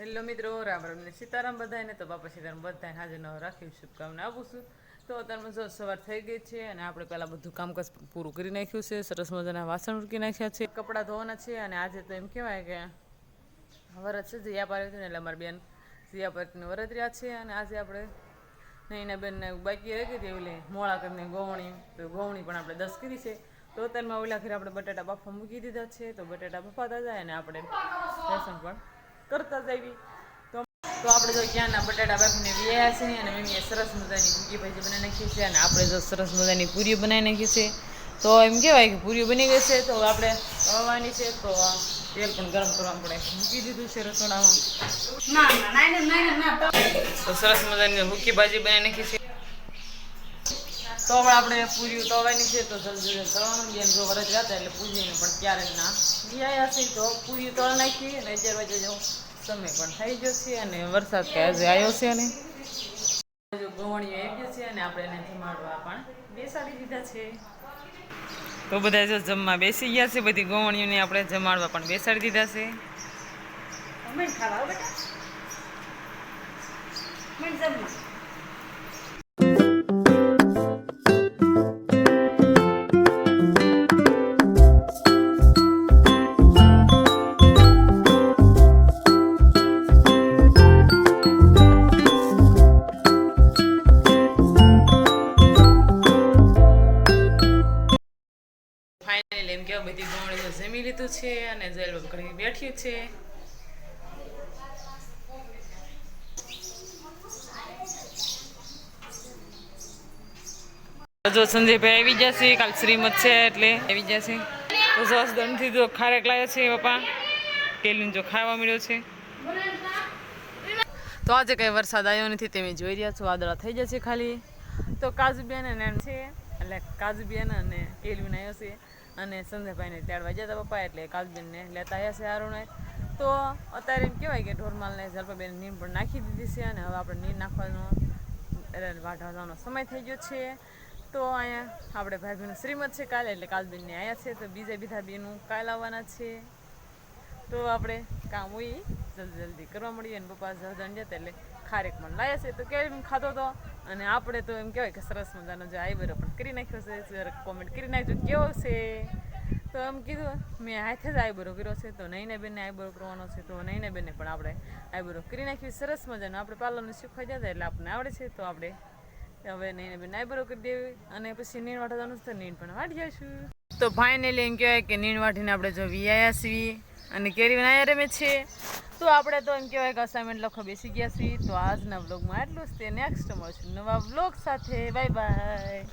Hello મિત્રો, રામ રામ ને સીતારામ બધાને. તો બાપા સીતારામ બધાને હાજર નવા રાખી શુભકામના આપું છું. તો અત્યારમાં જો સવાર થઈ ગઈ છે અને આપણે પહેલાં બધું કામકાજ પૂરું કરી નાખ્યું છે. સરસ મજાના વાસણ ઉટકી નાખ્યા છે, કપડાં ધોવાના છે. અને આજે તો એમ કહેવાય કે વરત છે જીયા પાર્વતી હતી ને, એટલે અમારી બેન જીયા પાર્વતીને વરત રહ્યા છે. અને આજે આપણે નહીંના બેનને બાકી રહી ગઈ હતી ઓલી મોળા કરીને ગોવણી, તો ગોવણી પણ આપણે 10 કરી છે. તો અત્યારમાં ઓલા ઘરે આપણે બટાટા બાફવા મૂકી દીધા છે. તો બટાટા બફાતા જાય અને આપણે લસણ પણ કરતા જઈએ. તો આપણે જો ક્યાંના બટાટા બાફીને વ્યાયા છે અને મમ્મીએ સરસ મજાની ભૂકી ભાજી બનાવી નાખી છે. અને આપણે જો સરસ મજાની પૂરીઓ બનાવી નાખી છે. તો એમ કહેવાય કે પૂરીઓ બની ગઈ છે. તો આપણે તળવાની છે. તો તેલ પણ ગરમ કરવા આપણે મૂકી દીધું છે રસોડામાં. તો સરસ મજાની ભૂકી ભાજી બનાવી નાખી છે. તો હવે આપણે પૂરીઓ તળવાની છે. તો જલ્દી તળવાનું બેન જો વરસ જતા એટલે પૂરીને પણ ક્યારે ના વ્યાયા છે. તો પૂરીઓ તળ નાખી અને 11 વાગે જો સમય પણ થઈ ગયો છે અને વરસાદ કે આજે આવ્યો છે. અને ગવણીઓ આવી છે અને આપણે એને જમાડવા પણ બેસાડી દીધા છે. તો બધા જો જમવા બેસી ગયા છે. બધી ગવણીઓને આપણે જમાડવા પણ બેસાડી દીધા છે. ફાઇનલી એમ કેવા બધી ગવણીઓ જમી લીધું છે અને જેલ ઘડી બેઠી છે. જો સંજયભાઈ આવી જશે, કાલ શ્રીમત છે એટલે આવી જશે. તો જસદણથી જો ખારેક લાવ્યો છે પપ્પા, ટેલીને જો ખાવા મળ્યો છે. તો આજે કઈ વરસાદ આવ્યો નથી, તમે જોઈ રહ્યા છો. વાદળા થઈ જશે ખાલી. તો કાજુબેન ને છે એટલે કાજુબેન અને કેલવીન આવ્યો છે અને સંજયભાઈને તેડવા ગયા હતા પપ્પા, એટલે કાજુબેનને લેતા આવ્યા છે હારુને. તો અત્યારે એમ કહેવાય કે ઢોરમાલને જલપાબેન નીંદ પણ નાખી દીધી છે અને હવે આપણે નીંદ નાખવાનો વાઢવાનો સમય થઈ ગયો છે. તો અહીંયા આપણે ભાઈબીનું શ્રીમત છે કાલે, એટલે કાલબેનને આવ્યા છે. તો બીજા બેનું કાલ આવવાના છે. તો આપણે કામ હોય જલ્દી કરવા મળીએ. અને પપ્પા જર્દન જતા એટલે ખારેક પણ લાવ્યા છે. તો કેવી ખાધો હતો અને આપણે તો એમ કહેવાય કે સરસ મજાનો જે આઈબરો પણ કરી નાખ્યો છે. જરા કોમેન્ટ કરી નાખજો કેવો છે. તો એમ કીધું મેં હાથે જ આઈબરો કર્યો છે. તો નહીંને બેનને આઈબરો કરવાનો છે. તો નહીંને બેનને પણ આપણે આઈબરો કરી નાખ્યું સરસ મજાનો. આપણે પાર્લરનું શીખવા જતા એટલે આપણને આવડે છે. તો આપણે હવે નહીંને બેન આઈબરો કરી દેવી અને પછી નીણ વાટવાનું તો નીણ પણ વાટી જઈશું. તો ફાઇનલી એમ કહેવાય કે નીણ વાટીને આપણે જો વ્યાયા છીએ અને કેરી બનાવ્યા રમે છે. તો આપણે તો એમ કહેવાય કે અસાઇનમેન્ટ લખવા બેસી ગયા છીએ. તો આજના વ્લોગમાં આટલું જ. તે નેક્સ્ટ મળશું નવા વ્લોગ સાથે. Bye bye.